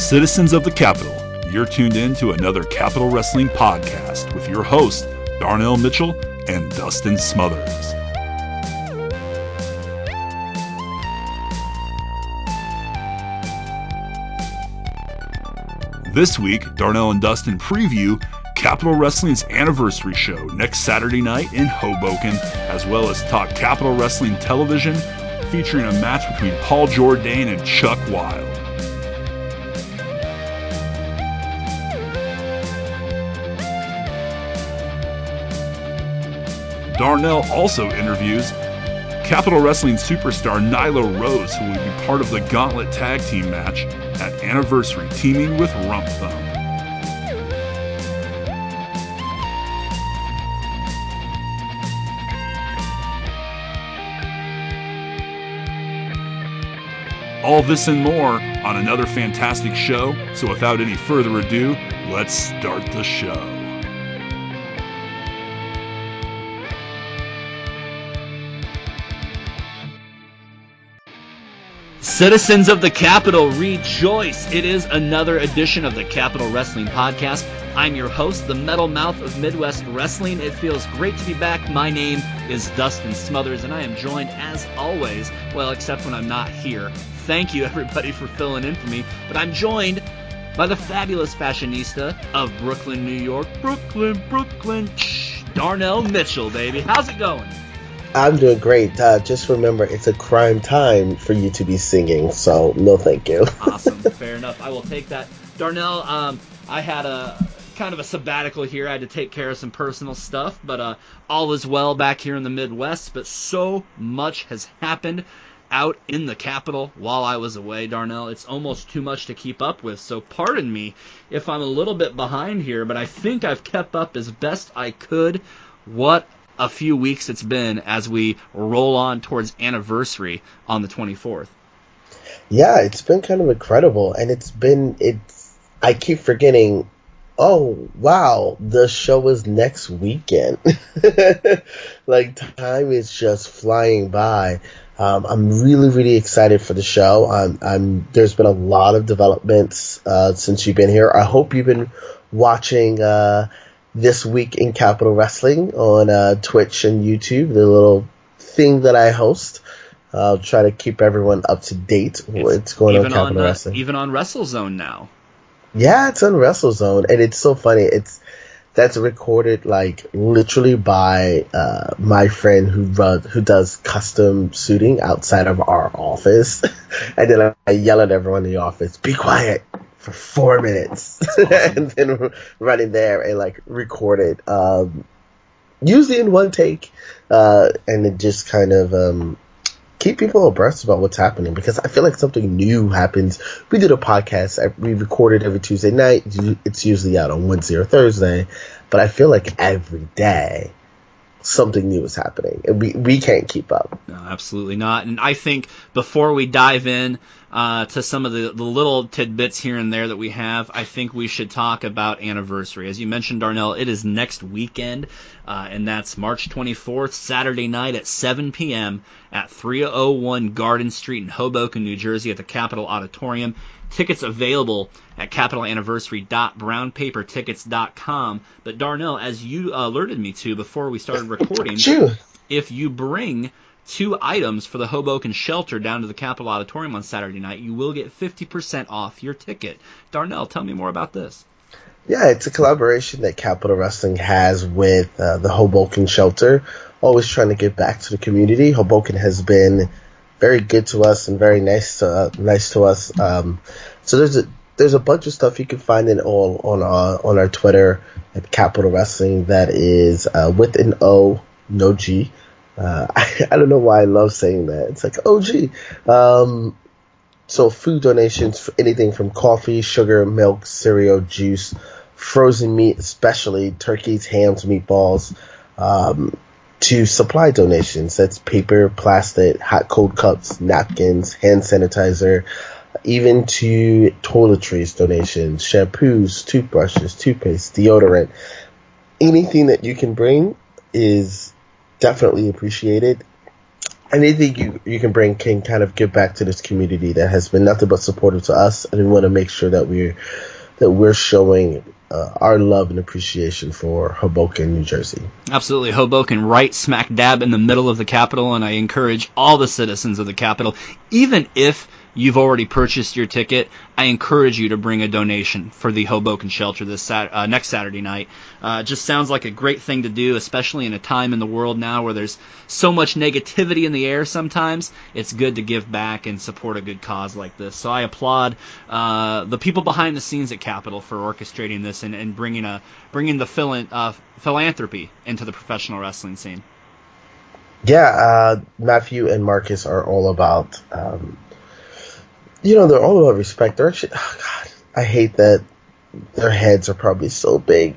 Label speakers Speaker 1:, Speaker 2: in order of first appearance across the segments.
Speaker 1: Citizens of the Capitol, you're tuned in to another Capitol Wrestling podcast with your hosts, Darnell Mitchell and Dustin Smothers. This week, Darnell and Dustin preview Capitol Wrestling's anniversary show next Saturday night in Hoboken, as well as talk Capitol Wrestling television, featuring a match between Paul Jourdain and Chuck Wilde. Darnell also interviews Capitol Wrestling superstar Nyla Rose, who will be part of the Gauntlet Tag Team match at Anniversary, teaming with Rump Thumb. All this and more on another fantastic show. So without any further ado, let's start the show.
Speaker 2: Citizens of the Capitol, rejoice! It is another edition of the Capitol Wrestling Podcast. I'm your host, the Metal Mouth of Midwest Wrestling. It feels great to be back. My name is Dustin Smothers, and I am joined, as always, well, except when I'm not here. Thank you, everybody, for filling in for me. But I'm joined by the fabulous fashionista of Brooklyn, New York. Brooklyn, Darnell Mitchell, baby. How's it going?
Speaker 3: I'm doing great. Just remember, it's a crime time for you to be singing, so no thank you.
Speaker 2: Awesome. Fair enough. I will take that. Darnell, I had a kind of a sabbatical here. I had to take care of some personal stuff, but all is well back here in the Midwest. But so much has happened out in the Capitol while I was away, Darnell. It's almost too much to keep up with, so pardon me if I'm a little bit behind here, but I think I've kept up as best I could. What a few weeks it's been as we roll on towards Anniversary on the 24th.
Speaker 3: Yeah, it's been kind of incredible, and I keep forgetting, oh, wow, the show is next weekend. Like, time is just flying by. I'm really, really excited for the show. There's been a lot of developments since you've been here. I hope you've been watching This Week in Capitol Wrestling on Twitch and YouTube, the little thing that I host. I'll try to keep everyone up to date with what's going on in Capitol Wrestling.
Speaker 2: Even on WrestleZone now.
Speaker 3: Yeah, it's on WrestleZone, and it's so funny. That's recorded like literally by my friend who does custom suiting outside of our office, and then I yell at everyone in the office, "Be quiet!" for 4 minutes. Awesome. And then run in there and like record it, usually in one take, and it just kind of keep people abreast about what's happening, because I feel like something new happens. We did a podcast, we record it every Tuesday night. It's usually out on Wednesday or Thursday, but I feel like every day something new is happening, and we can't keep up.
Speaker 2: No, absolutely not. And I think before we dive in to some of the little tidbits here and there that we have, I think we should talk about Anniversary. As you mentioned, Darnell, it is next weekend, and that's March 24th, Saturday night at 7 p.m. at 301 Garden Street in Hoboken, New Jersey at the Capitol Auditorium. Tickets available at capitolanniversary.brownpapertickets.com. But Darnell, as you alerted me to before we started recording, if you bring 2 items for the Hoboken Shelter down to the Capitol Auditorium on Saturday night, you will get 50% off your ticket. Darnell, tell me more about this.
Speaker 3: Yeah, it's a collaboration that Capitol Wrestling has with the Hoboken Shelter, always trying to give back to the community. Hoboken has been very good to us and very nice to us. So there's a bunch of stuff you can find on our Twitter at Capitol Wrestling. That is with an O, no G. I don't know why I love saying that. It's like OG. So food donations for anything from coffee, sugar, milk, cereal, juice, frozen meat, especially turkeys, hams, meatballs, to supply donations. That's paper, plastic, hot cold cups, napkins, hand sanitizer, even to toiletries donations, shampoos, toothbrushes, toothpaste, deodorant. Anything that you can bring is definitely appreciated. Anything you can kind of give back to this community that has been nothing but supportive to us, and we want to make sure that we're showing our love and appreciation for Hoboken, New Jersey.
Speaker 2: Absolutely. Hoboken, right smack dab in the middle of the capital, and I encourage all the citizens of the capital, even if you've already purchased your ticket, I encourage you to bring a donation for the Hoboken Shelter this next Saturday night. Just sounds like a great thing to do, especially in a time in the world now where there's so much negativity in the air sometimes. It's good to give back and support a good cause like this. So I applaud the people behind the scenes at Capitol for orchestrating this and bringing the philanthropy into the professional wrestling scene.
Speaker 3: Yeah, Matthew and Marcus are all about... they're all about respect. They're actually, oh God, I hate that their heads are probably so big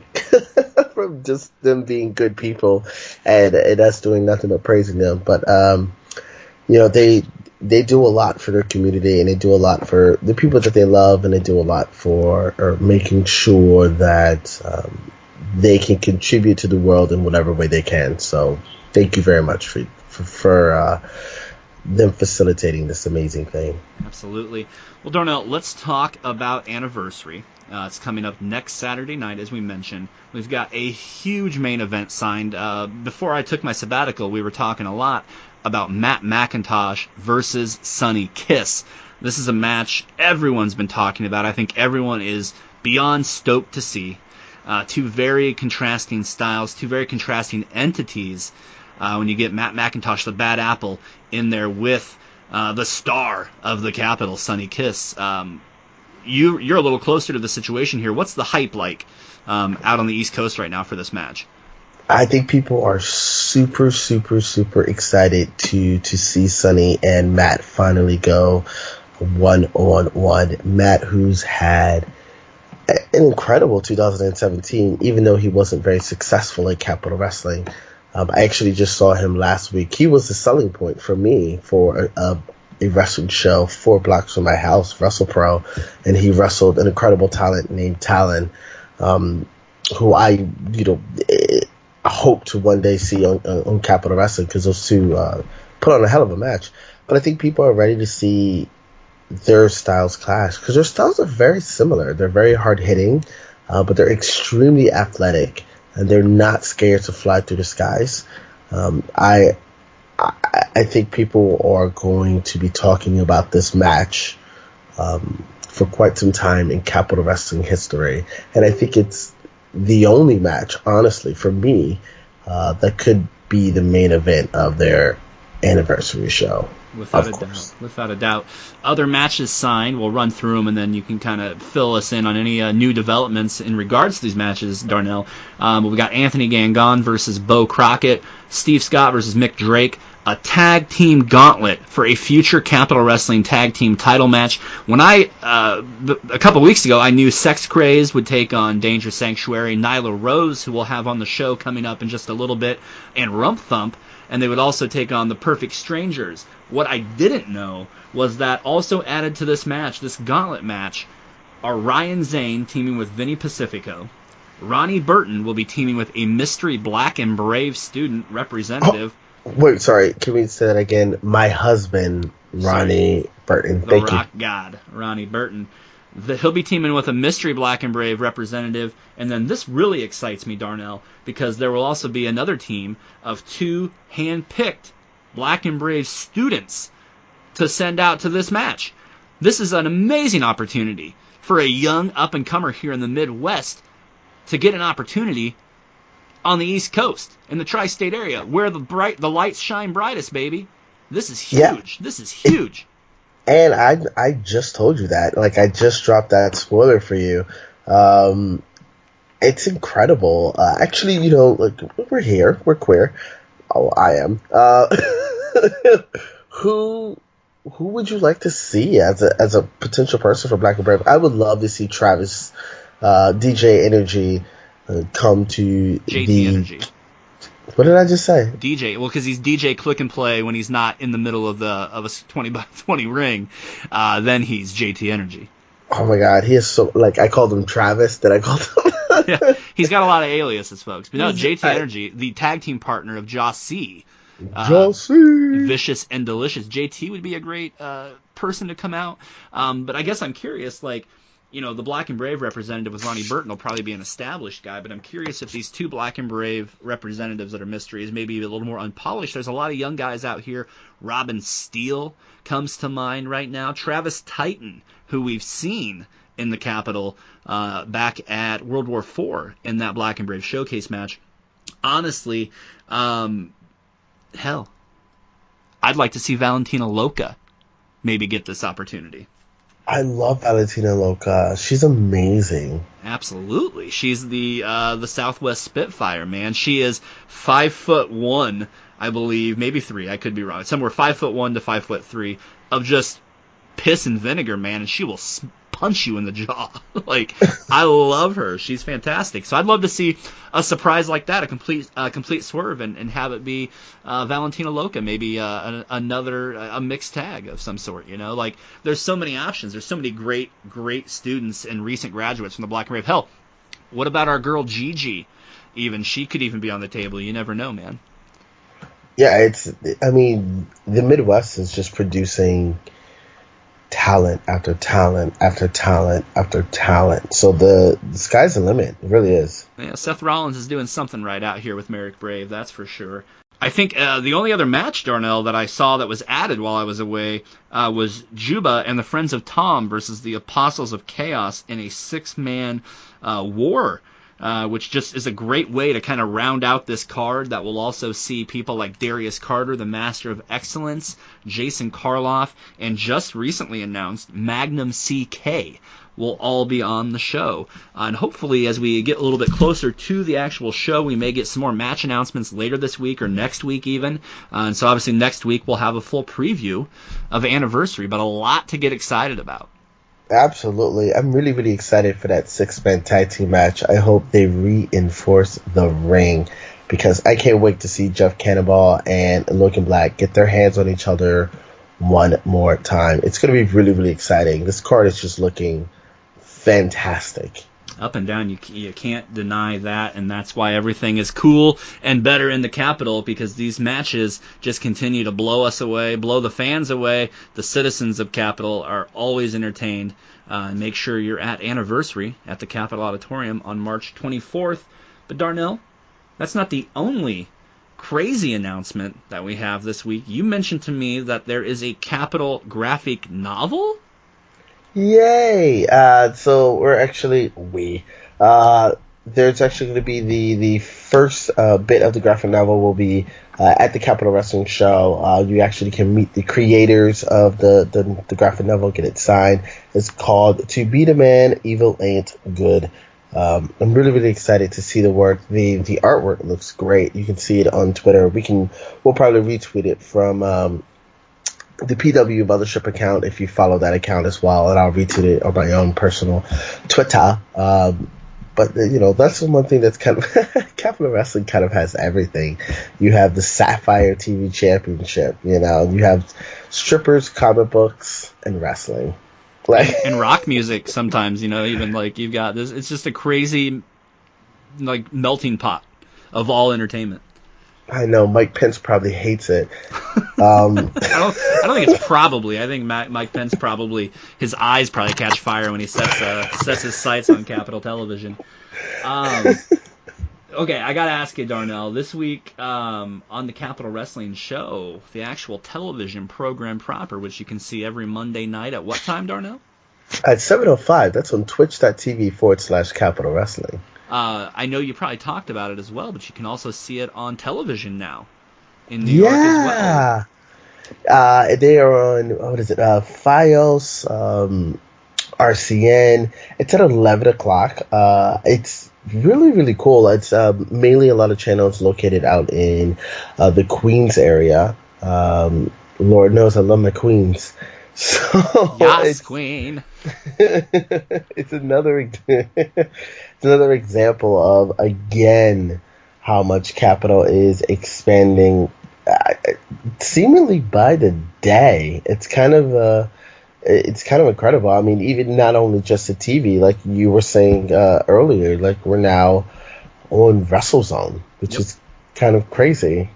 Speaker 3: from just them being good people and us doing nothing but praising them. But, they do a lot for their community, and they do a lot for the people that they love, and they do a lot for making sure that they can contribute to the world in whatever way they can. So thank you very much for them facilitating this amazing thing.
Speaker 2: Absolutely. Well, Darnell, let's talk about Anniversary. It's coming up next Saturday night, as we mentioned. We've got a huge main event signed. Before I took my sabbatical, we were talking a lot about Matt Mcintosh versus Sonny Kiss. This is a match everyone's been talking about. I think everyone is beyond stoked to see. Two very contrasting styles, two very contrasting entities. When you get Matt Mcintosh, the Bad Apple, in there with the star of the Capitol, Sonny Kiss. You're a little closer to the situation here. What's the hype like out on the East Coast right now for this match?
Speaker 3: I think people are super, super, super excited to see Sonny and Matt finally go one-on-one. Matt, who's had an incredible 2017, even though he wasn't very successful at Capitol Wrestling. I actually just saw him last week. He was the selling point for me for a wrestling show 4 blocks from my house, WrestlePro, and he wrestled an incredible talent named Talon, who I hope to one day see on Capitol Wrestling, because those two put on a hell of a match. But I think people are ready to see their styles clash, because their styles are very similar. They're very hard-hitting, but they're extremely athletic, and they're not scared to fly through the skies. I think people are going to be talking about this match for quite some time in Capitol Wrestling history, and I think it's the only match, honestly, for me, that could be the main event of their anniversary show.
Speaker 2: Without a doubt. Other matches signed, we'll run through them, and then you can kind of fill us in on any new developments in regards to these matches, Darnell. We got Anthony Gangon versus Bo Crockett, Steve Scott versus Mick Drake, a tag team gauntlet for a future Capitol Wrestling tag team title match. When a couple weeks ago, I knew Sex Crazed would take on Danger Sanctuary, Nyla Rose, who we'll have on the show coming up in just a little bit, and Rump Thump, and they would also take on the Perfect Strangers. What I didn't know was that also added to this match, this gauntlet match, are Ryan Zane teaming with Vinny Pacifico. Ronnie Burton will be teaming with a mystery Black and Brave student representative.
Speaker 3: Oh, wait, sorry. Can we say that again? My husband, Ronnie Burton.
Speaker 2: The Rock God, Ronnie Burton. He'll be teaming with a mystery Black and Brave representative, and then this really excites me, Darnell, because there will also be another team of 2 hand-picked Black and Brave students to send out to this match. This is an amazing opportunity for a young up-and-comer here in the Midwest to get an opportunity on the East Coast, in the tri-state area, where the lights shine brightest, baby. This is huge. Yeah. This is huge.
Speaker 3: And I just told you that. Like, I just dropped that spoiler for you. It's incredible. Actually, like, we're here. We're queer. Oh, I am. Who would you like to see as a potential person for Black and Brave? I would love to see Travis, DJ Energy, come to
Speaker 2: JT Energy.
Speaker 3: What did I just say?
Speaker 2: DJ. Well, because he's DJ Click and Play when he's not in the middle of a 20x20 ring. Then he's JT Energy.
Speaker 3: Oh my God, he is so, like, I called him Travis. Then I called him.
Speaker 2: Yeah, he's got a lot of aliases, folks. But no, JT Energy, the tag team partner of Joss C. Vicious and Delicious. JT would be a great person to come out. But I guess I'm curious, like, the Black and Brave representative with Ronnie Burton will probably be an established guy, but I'm curious if these two Black and Brave representatives that are mysteries, maybe a little more unpolished. There's a lot of young guys out here. Robin Steele comes to mind right now. Travis Titan, who we've seen in the Capitol back at World War IV in that Black and Brave showcase match. Honestly, hell, I'd like to see Valentina Loca maybe get this opportunity.
Speaker 3: I love Valentina Loca. She's amazing.
Speaker 2: Absolutely. She's the Southwest Spitfire, man. She is 5'1", I believe, maybe 3. I could be wrong. Somewhere 5'1" to 5'3" of just piss and vinegar, man, and she will punch you in the jaw. Like, I love her. She's fantastic. So I'd love to see a surprise like that, a complete swerve, and have it be Valentina Loca, maybe a mixed tag of some sort. Like, there's so many options. There's so many great students and recent graduates from the Black and Brave. Hell, what about our girl Gigi? Even she could even be on the table. You never know, man.
Speaker 3: Yeah, the Midwest is just producing talent after talent after talent after talent. So the sky's the limit. It really is.
Speaker 2: Yeah, Seth Rollins is doing something right out here with Merrick Brave, that's for sure. I think the only other match, Darnell, that I saw that was added while I was away was Juba and the Friends of Tom versus the Apostles of Chaos in a 6-man war. Which just is a great way to kind of round out this card that will also see people like Darius Carter, the Master of Excellence, Jason Karloff, and just recently announced Magnum CK will all be on the show. And hopefully as we get a little bit closer to the actual show, we may get some more match announcements later this week or next week even. And so obviously next week we'll have a full preview of Anniversary, but a lot to get excited about.
Speaker 3: Absolutely. I'm really, really excited for that 6-man tag team match. I hope they reinforce the ring because I can't wait to see Jeff Cannonball and Logan Black get their hands on each other one more time. It's going to be really, really exciting. This card is just looking fantastic.
Speaker 2: Up and down, you can't deny that, and that's why everything is cool and better in the Capitol, because these matches just continue to blow us away, blow the fans away. The citizens of Capitol are always entertained. Make sure you're at Anniversary at the Capitol Auditorium on March 24th. But Darnell, that's not the only crazy announcement that we have this week. You mentioned to me that there is a Capitol graphic novel?
Speaker 3: Yay! So there's actually going to be the first bit of the graphic novel will be at the Capitol Wrestling Show. You actually can meet the creators of the graphic novel, get it signed. It's called To Be the Man, Evil Ain't Good. I'm really, really excited to see the work. The artwork looks great. You can see it on Twitter. We'll probably retweet it from the PW Mothership account if you follow that account as well, and I'll retweet it on my own personal Twitter. But that's one thing that's kind of Capitol Wrestling kind of has everything. You have the Sapphire TV Championship. You have strippers, comic books, and wrestling.
Speaker 2: And rock music sometimes. Even like you've got this. It's just a crazy like melting pot of all entertainment.
Speaker 3: I know Mike Pence probably hates it.
Speaker 2: I don't think it's probably. I think Mike Pence probably, his eyes probably catch fire when he sets his sights on Capitol Television. Okay, I gotta ask you, Darnell. This week on the Capitol Wrestling Show, the actual television program proper, which you can see every Monday night at what time, Darnell?
Speaker 3: At 7:05. That's on twitch.tv/Capitol Wrestling.
Speaker 2: I know you probably talked about it as well, but you can also see it on television now in New York as well.
Speaker 3: They are on, Fios, RCN. It's at 11 o'clock. It's really, really cool. It's mainly a lot of channels located out in the Queens area. Lord knows I love my Queens. So
Speaker 2: yes, Queen.
Speaker 3: It's another example of, again, how much Capitol is expanding seemingly by the day. It's kind of incredible. I mean, even not only just the TV, like you were saying earlier, like we're now on WrestleZone, which is kind of crazy.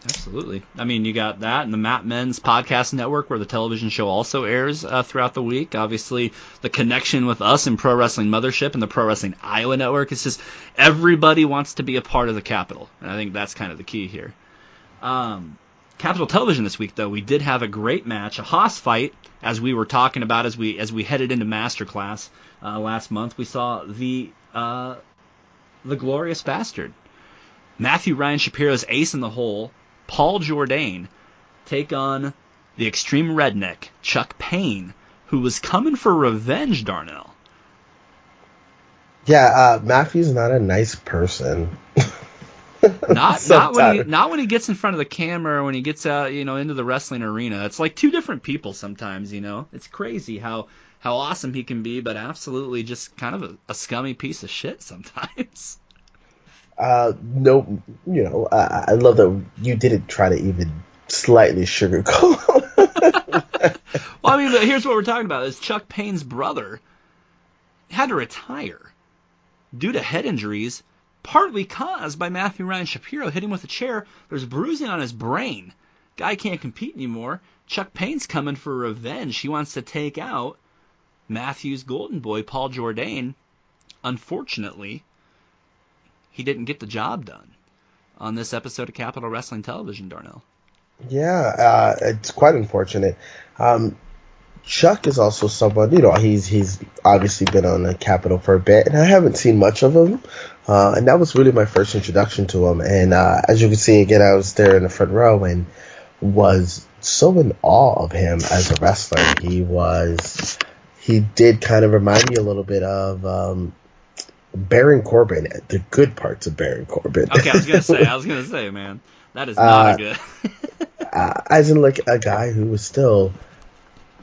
Speaker 2: Absolutely. I mean, you got that and the Matt Men's podcast network where the television show also airs throughout the week. Obviously, the connection with us in Pro Wrestling Mothership and the Pro Wrestling Iowa network is just everybody wants to be a part of the Capitol. And I think that's kind of the key here. Capitol Television this week, though, we did have a great match, a Haas fight, as we were talking about as we headed into Masterclass last month. We saw the Glorious Bastard, Matthew Ryan Shapiro's ace in the hole, Paul Jourdain, take on the Extreme Redneck, Chuck Payne, who was coming for revenge, Darnell.
Speaker 3: Yeah, Matthew's not a nice person.
Speaker 2: Not when he gets in front of the camera or when he gets out, into the wrestling arena. It's like two different people sometimes, It's crazy how awesome he can be, but absolutely just kind of a scummy piece of shit sometimes.
Speaker 3: No, I love that you didn't try to even slightly sugarcoat.
Speaker 2: Well, I mean, but here's what we're talking about: is Chuck Payne's brother had to retire due to head injuries, partly caused by Matthew Ryan Shapiro hitting him with a chair. There's bruising on his brain. Guy can't compete anymore. Chuck Payne's coming for revenge. He wants to take out Matthew's golden boy, Paul Jourdain. Unfortunately, he didn't get the job done on this episode of Capitol Wrestling Television, Darnell.
Speaker 3: Yeah, it's quite unfortunate. Chuck is also someone, he's obviously been on the Capitol for a bit, and I haven't seen much of him. And that was really my first introduction to him. And as you can see, again, I was there in the front row and was so in awe of him as a wrestler. He did kind of remind me a little bit of Baron Corbin, the good parts of Baron Corbin.
Speaker 2: Okay, I was gonna say, man, that is not a good.
Speaker 3: As in, like, a guy who was still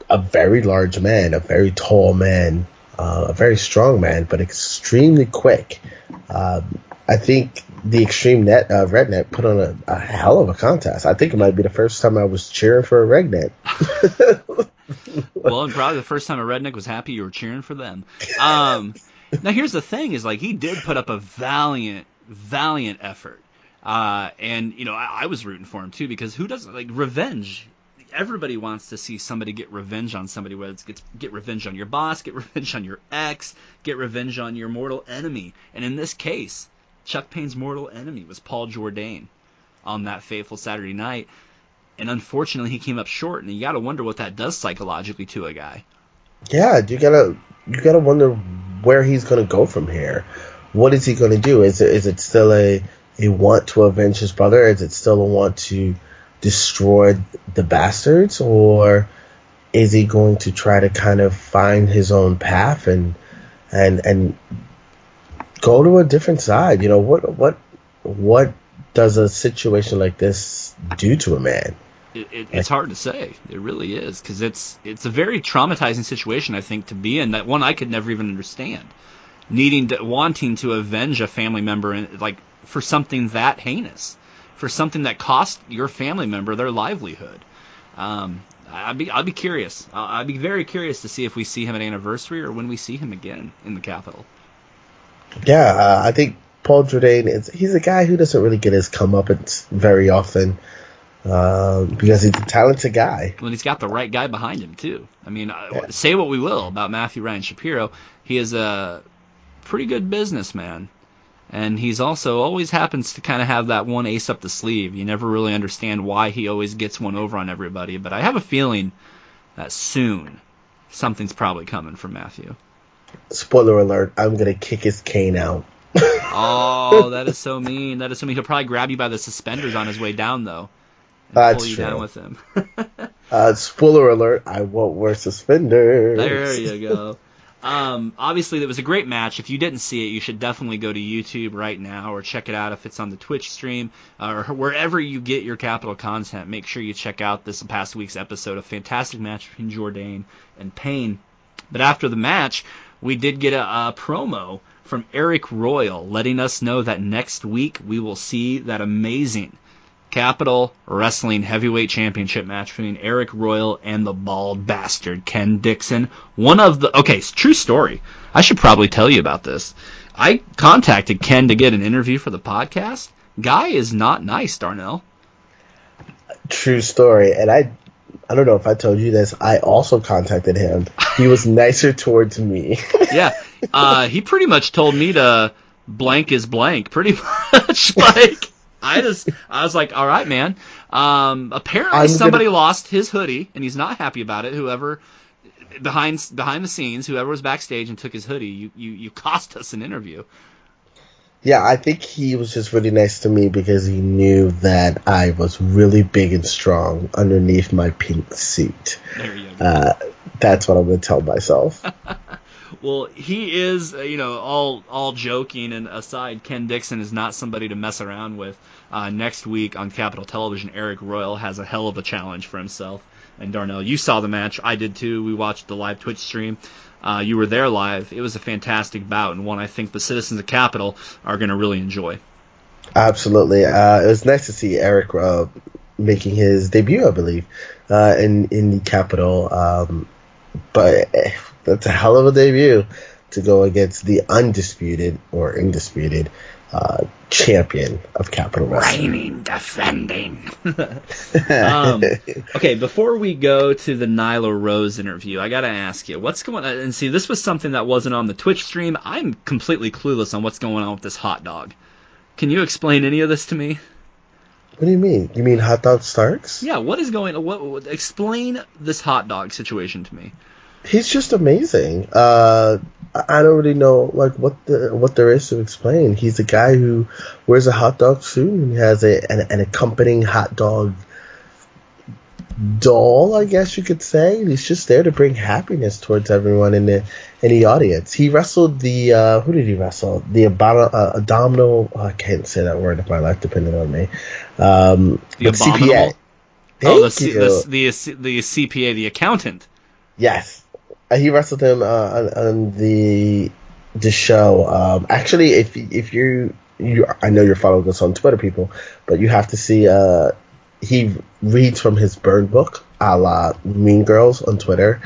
Speaker 3: a very large man, a very tall man, a very strong man, but extremely quick. I think the Extreme Redneck put on a hell of a contest. I think it might be the first time I was cheering for a redneck.
Speaker 2: Well, and probably the first time a redneck was happy you were cheering for them. Now, here's the thing: is like he did put up a valiant effort, and I was rooting for him too, because who doesn't like revenge? Everybody wants to see somebody get revenge on somebody, whether it's get revenge on your boss, get revenge on your ex, get revenge on your mortal enemy. And in this case, Chuck Payne's mortal enemy was Paul Jourdain on that fateful Saturday night. And unfortunately, he came up short, and you got to wonder what that does psychologically to a guy.
Speaker 3: Yeah, you gotta wonder where he's gonna go from here. What is he gonna do? Is it still a want to avenge his brother? Is it still a want to destroy the bastards, or is he going to try to kind of find his own path and go to a different side? What does a situation like this do to a man?
Speaker 2: It's hard to say. It really is, because it's a very traumatizing situation, I think, to be in. That one I could never even understand. Wanting to avenge a family member, for something that heinous, for something that cost your family member their livelihood. I'd be curious. I'd be very curious to see if we see him at Anniversary or when we see him again in the Capitol.
Speaker 3: Yeah, I think Paul Jourdain he's a guy who doesn't really get his comeuppance very often. Because he's a talented guy.
Speaker 2: Well, he's got the right guy behind him, too. I mean, say what we will about Matthew Ryan Shapiro, he is a pretty good businessman. And he's also always happens to kind of have that one ace up the sleeve. You never really understand why he always gets one over on everybody. But I have a feeling that soon something's probably coming from Matthew.
Speaker 3: Spoiler alert, I'm going to kick his cane out.
Speaker 2: Oh, that is so mean. That is so mean. He'll probably grab you by the suspenders on his way down, though. Pull you down with him.
Speaker 3: Spoiler alert, I won't wear suspenders.
Speaker 2: There you go. Obviously, it was a great match. If you didn't see it, you should definitely go to YouTube right now or check it out if it's on the Twitch stream or wherever you get your Capitol content. Make sure you check out this past week's episode. A fantastic match between Jourdain and Payne. But after the match, we did get a promo from Eric Royal letting us know that next week we will see that amazing Capitol Wrestling Heavyweight Championship match between Eric Royal and the bald bastard Ken Dixon. True story. I should probably tell you about this. I contacted Ken to get an interview for the podcast. Guy is not nice, Darnell.
Speaker 3: True story. And I don't know if I told you this. I also contacted him. He was nicer towards me.
Speaker 2: Yeah, he pretty much told me to blank is blank, pretty much. Like, I was like, all right, man. Apparently somebody lost his hoodie, and he's not happy about it. Whoever behind the scenes, whoever was backstage and took his hoodie, you cost us an interview.
Speaker 3: Yeah, I think he was just really nice to me because he knew that I was really big and strong underneath my pink suit.
Speaker 2: There you go.
Speaker 3: That's what I'm going to tell myself.
Speaker 2: Well, he is, all joking and aside, Ken Dixon is not somebody to mess around with. Next week on Capitol Television, Eric Royal has a hell of a challenge for himself. And Darnell, you saw the match. I did too. We watched the live Twitch stream. You were there live. It was a fantastic bout, and one I think the citizens of Capitol are going to really enjoy.
Speaker 3: Absolutely. It was nice to see Eric making his debut, I believe, in the Capitol. But that's a hell of a debut to go against the undisputed or indisputed champion of Capitol Wrestling.
Speaker 2: Reigning, defending. Okay, before we go to the Nyla Rose interview, I got to ask you, what's going on? And see, this was something that wasn't on the Twitch stream. I'm completely clueless on what's going on with this hot dog. Can you explain any of this to me?
Speaker 3: What do you mean? You mean Hot Dog Starks?
Speaker 2: Yeah, what is going on? Explain this hot dog situation to me.
Speaker 3: He's just amazing. I don't really know what there is to explain. He's a guy who wears a hot dog suit and has an accompanying hot dog doll, I guess you could say. He's just there to bring happiness towards everyone in the audience. He wrestled the who did he wrestle? The abdominal. I can't say that word if my life depended on me.
Speaker 2: The
Speaker 3: CPA.
Speaker 2: The CPA, the accountant.
Speaker 3: Yes. He wrestled him on the show. Actually, if you I know you're following us on Twitter, people, but you have to see. He reads from his burn book, a la Mean Girls on Twitter.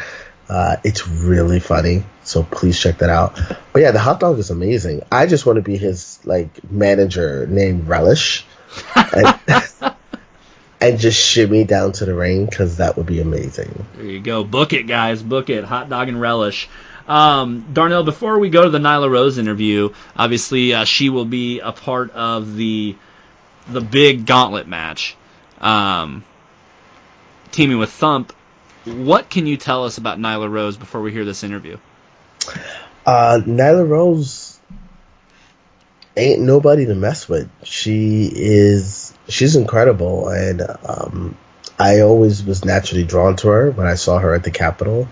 Speaker 3: It's really funny, so please check that out. But yeah, the hot dog is amazing. I just want to be his manager named Relish. And just shimmy down to the ring, because that would be amazing.
Speaker 2: There you go. Book it, guys. Book it. Hot dog and relish. Darnell, before we go to the Nyla Rose interview, obviously she will be a part of the big gauntlet match, teaming with Thump. What can you tell us about Nyla Rose before we hear this interview?
Speaker 3: Nyla Rose ain't nobody to mess with. She's incredible, and I always was naturally drawn to her when I saw her at the Capitol.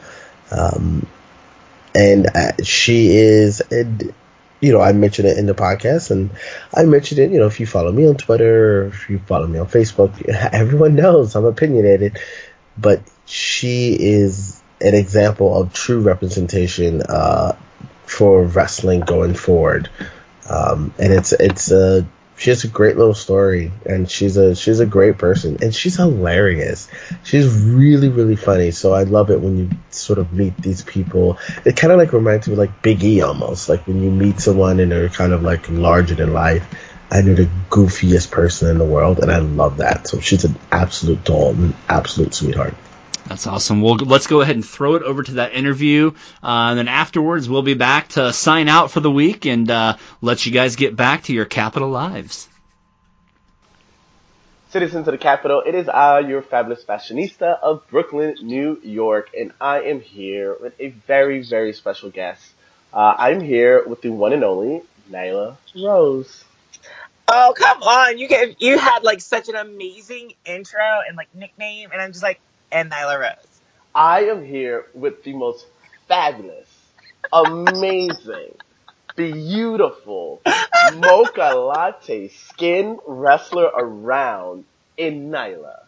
Speaker 3: And she is, I mentioned it in the podcast, and I mentioned it, if you follow me on Twitter, or if you follow me on Facebook, everyone knows I'm opinionated, but she is an example of true representation for wrestling going forward. And she has a great little story, and she's a great person, and she's hilarious. She's really, really funny. So I love it when you sort of meet these people. It kind of reminds me of Big E almost, when you meet someone and they're kind of larger than life, and they're the goofiest person in the world, and I love that. So she's an absolute doll, an absolute sweetheart.
Speaker 2: That's awesome. Well, let's go ahead and throw it over to that interview, and then afterwards we'll be back to sign out for the week and let you guys get back to your Capitol lives.
Speaker 4: Citizens of the Capitol, it is I, your fabulous fashionista of Brooklyn, New York, and I am here with a very, very special guest. I'm here with the one and only Nyla Rose.
Speaker 5: Oh, come on. You had such an amazing intro and nickname, and I'm just and Nyla Rose.
Speaker 4: I am here with the most fabulous, amazing, beautiful, mocha latte skin wrestler around in Nyla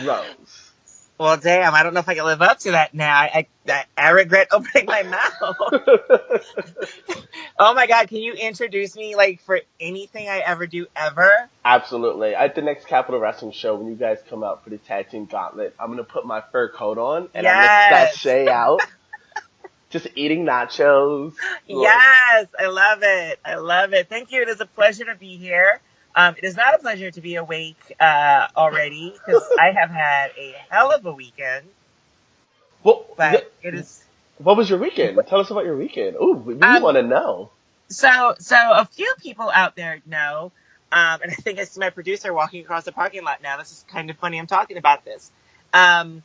Speaker 4: Rose.
Speaker 5: Well, damn, I don't know if I can live up to that now. I regret opening my mouth. Oh my God, can you introduce me for anything I ever do ever?
Speaker 4: Absolutely. At the next Capitol Wrestling show, when you guys come out for the tag team gauntlet, I'm going to put my fur coat on and I'm going to sashay out. Just eating nachos.
Speaker 5: Yes, I love it. I love it. Thank you. It is a pleasure to be here. It is not a pleasure to be awake already because I have had a hell of a weekend.
Speaker 4: Well,
Speaker 5: But it is.
Speaker 4: what was your weekend? Tell us about your weekend. Ooh, we want to know.
Speaker 5: So a few people out there know, and I think I see my producer walking across the parking lot now. This is kind of funny. I'm talking about this. A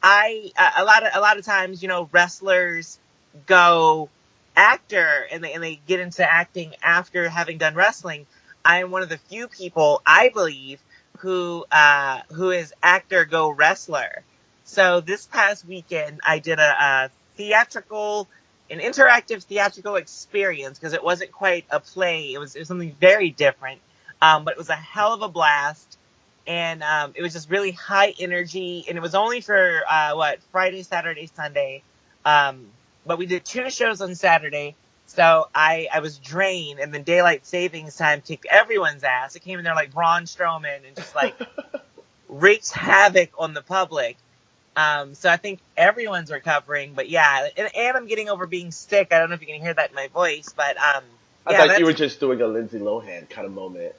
Speaker 5: lot of times, wrestlers go actor and they get into acting after having done wrestling. I am one of the few people, I believe, who is actor go wrestler. So this past weekend, I did an interactive theatrical experience because it wasn't quite a play. It was something very different, but it was a hell of a blast. And it was just really high energy, and it was only for Friday, Saturday, Sunday. But we did 2 shows on Saturday, so I was drained, and then daylight savings time kicked everyone's ass. It came in there like Braun Strowman and just like wreaked havoc on the public. So I think everyone's recovering, but yeah, and I'm getting over being sick. I don't know if you can hear that in my voice, but
Speaker 4: I thought you were just doing a Lindsay Lohan kind of moment.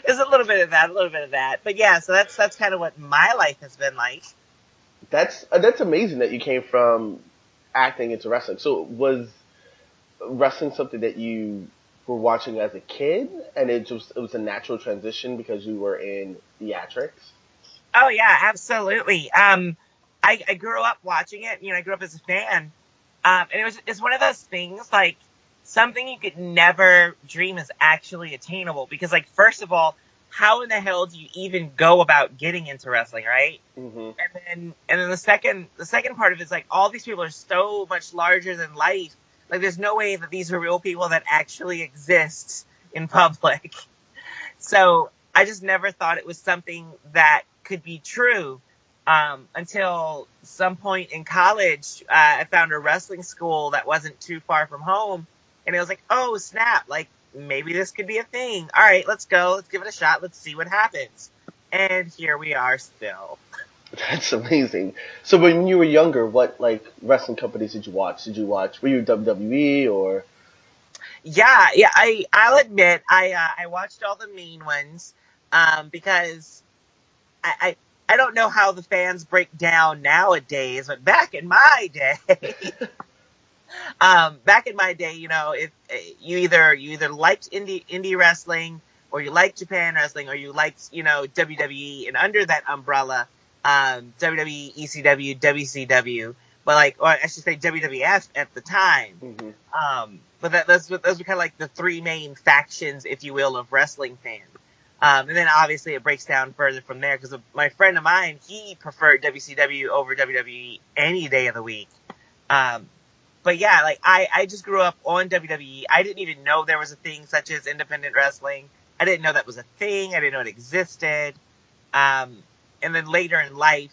Speaker 5: There's a little bit of that. But yeah, so that's kind of what my life has been like.
Speaker 4: That's amazing that you came from acting into wrestling. So was wrestling something that you were watching as a kid, and it was a natural transition because you were in theatrics?
Speaker 5: Oh yeah, absolutely. I grew up watching it. I grew up as a fan, and it's one of those things like. Something you could never dream is actually attainable because, like, first of all, how in the hell do you even go about getting into wrestling, right?
Speaker 4: Mm-hmm.
Speaker 5: And then the second part of it is like all these people are so much larger than life. Like, there's no way that these are real people that actually exist in public. So I just never thought it was something that could be true until some point in college. I found a wrestling school that wasn't too far from home. And it was like, oh, snap, like, maybe this could be a thing. All right, let's go. Let's give it a shot. Let's see what happens. And here we are still.
Speaker 4: That's amazing. So when you were younger, what, like, wrestling companies did you watch? Were you WWE or?
Speaker 5: Yeah, I'll admit, I watched all the main ones because I don't know how the fans break down nowadays, but back in my day... back in my day, if you either liked indie wrestling or you liked Japan wrestling or you liked, WWE, and under that umbrella, WWE, ECW, WCW, but or I should say WWF at the time.
Speaker 4: Mm-hmm.
Speaker 5: But those were kind of like the 3 main factions, if you will, of wrestling fans. And then obviously it breaks down further from there because my friend of mine, he preferred WCW over WWE any day of the week. But yeah, like I just grew up on WWE. I didn't even know there was a thing such as independent wrestling. I didn't know that was a thing. I didn't know it existed. And then later in life,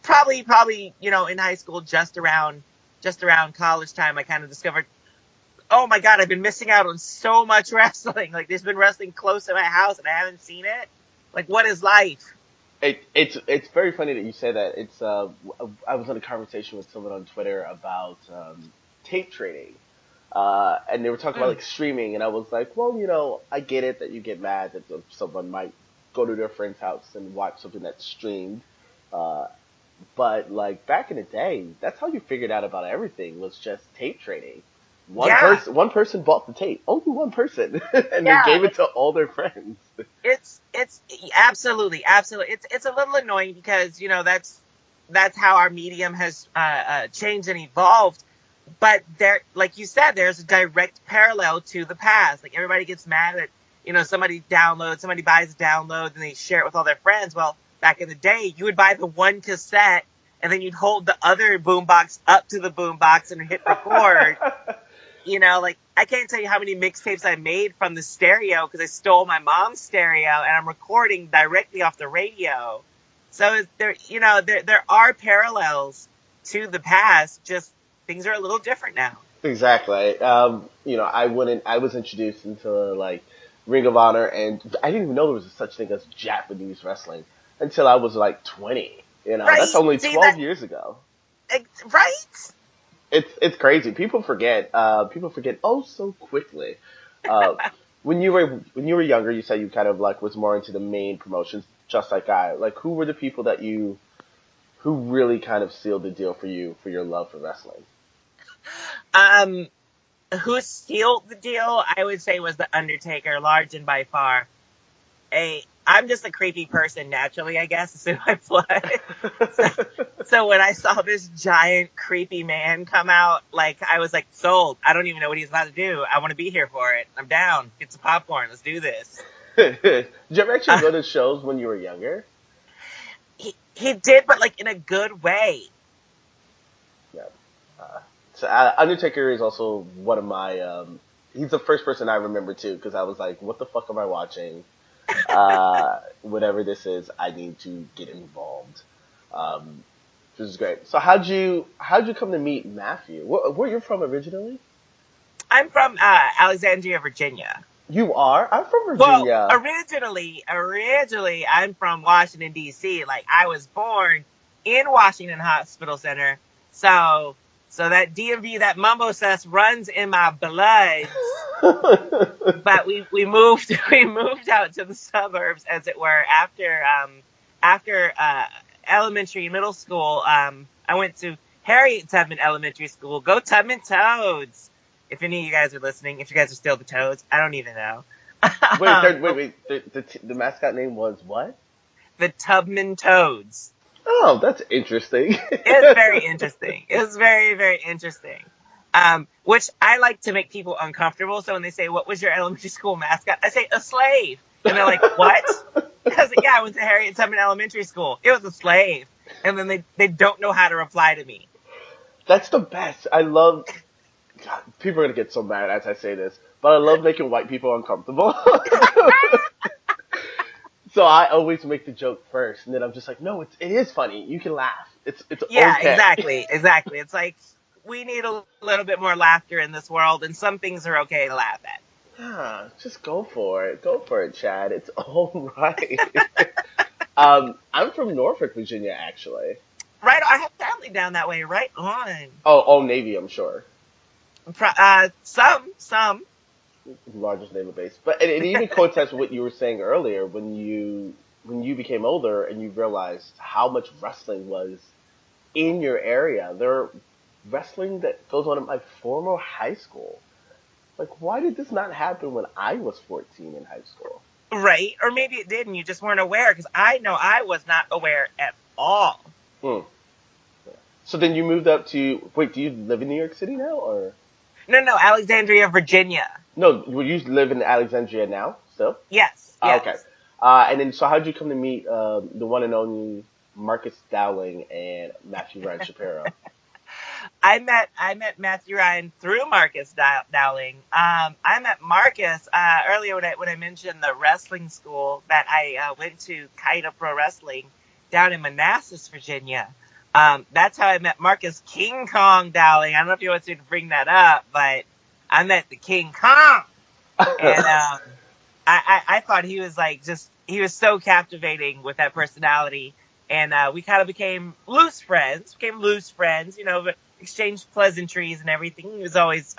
Speaker 5: probably, in high school, just around college time, I kind of discovered, oh my God, I've been missing out on so much wrestling. Like there's been wrestling close to my house and I haven't seen it. Like what is life?
Speaker 4: It's very funny that you say that. I was in a conversation with someone on Twitter about tape trading, and they were talking about like streaming, and I was like, well, I get it that you get mad that someone might go to their friend's house and watch something that's streamed, but like back in the day, that's how you figured out about everything was just tape trading. One person bought the tape. Only one person, and they gave it to all their friends.
Speaker 5: It's absolutely. It's a little annoying because that's how our medium has changed and evolved. But there, like you said, there's a direct parallel to the past. Like everybody gets mad at somebody buys a download and they share it with all their friends. Well, back in the day, you would buy the one cassette and then you'd hold the other boombox up to the boombox and hit record. Like I can't tell you how many mixtapes I made from the stereo because I stole my mom's stereo and I'm recording directly off the radio. So there are parallels to the past. Just things are a little different now.
Speaker 4: Exactly. I was introduced into like Ring of Honor, and I didn't even know there was such thing as Japanese wrestling until I was like 20. Right. That's only 12 years ago.
Speaker 5: Right.
Speaker 4: It's crazy. People forget oh so quickly. when you were younger, you said you kind of like was more into the main promotions, just like I. Like, who were the people who really kind of sealed the deal for you for your love for wrestling?
Speaker 5: Um, who sealed the deal? I would say was the Undertaker, large and by far. I'm just a creepy person naturally, I guess. It's in my blood. So when I saw this giant creepy man come out, like I was like sold. I don't even know what he's about to do. I want to be here for it. I'm down. Get some popcorn. Let's do this.
Speaker 4: Did you ever actually go to shows when you were younger?
Speaker 5: He did, but like in a good way.
Speaker 4: Yeah. So Undertaker is also one of my. He's the first person I remember too, because I was like, "What the fuck am I watching?" Whatever this is, I need to get involved. Which is great. So how'd you come to meet Matthew? Where you're from originally?
Speaker 5: I'm from Alexandria, Virginia.
Speaker 4: You are? I'm from Virginia.
Speaker 5: Well, originally, I'm from Washington, D.C. Like, I was born in Washington Hospital Center. So that DMV, that mumbo sus runs in my blood. But we moved out to the suburbs, as it were, after elementary and middle school. I went to Harriet Tubman Elementary School. Go Tubman Toads! If any of you guys are listening, if you guys are still the Toads, I don't even know.
Speaker 4: Wait. The mascot name was what?
Speaker 5: The Tubman Toads.
Speaker 4: Oh, that's interesting.
Speaker 5: It's very interesting. It's very, very interesting. Which I like to make people uncomfortable. So when they say, "What was your elementary school mascot?" I say, "A slave." And they're like, "What?" Because, yeah, I went to Harriet Tubman Elementary School. It was a slave. And then they don't know how to reply to me.
Speaker 4: That's the best. I love... God, people are going to get so mad as I say this, but I love making white people uncomfortable. So I always make the joke first, and then I'm just like, no, it is funny. You can laugh. It's
Speaker 5: yeah,
Speaker 4: okay.
Speaker 5: exactly. It's like, we need a little bit more laughter in this world, and some things are okay to laugh at.
Speaker 4: Yeah, just go for it. Go for it, Chad. It's all right. I'm from Norfolk, Virginia, actually.
Speaker 5: Right, I have family down that way. Right on.
Speaker 4: Oh, Navy, I'm sure.
Speaker 5: Some.
Speaker 4: Largest naval base, but it even coincides with what you were saying earlier when you became older and you realized how much wrestling was in your area. There wrestling that goes on at my former high school. Like, why did this not happen when I was 14 in high school?
Speaker 5: Right, or maybe it did and you just weren't aware, because I know I was not aware at all.
Speaker 4: So then you moved up to, wait, do you live in New York City now, or?
Speaker 5: No, Alexandria, Virginia.
Speaker 4: No, you live in Alexandria now, still?
Speaker 5: Yes.
Speaker 4: Okay. And then, so how'd you come to meet the one and only Marcus Dowling and Matthew Ryan Shapiro?
Speaker 5: I met Matthew Ryan through Marcus Dowling. I met Marcus earlier when I mentioned the wrestling school that I went to, Kaida Pro Wrestling, down in Manassas, Virginia. That's how I met Marcus King Kong Dowling. I don't know if you want to bring that up, but I met the King Kong. And I thought he was he was so captivating with that personality. And we kind of became loose friends, but exchanged pleasantries and everything. He was always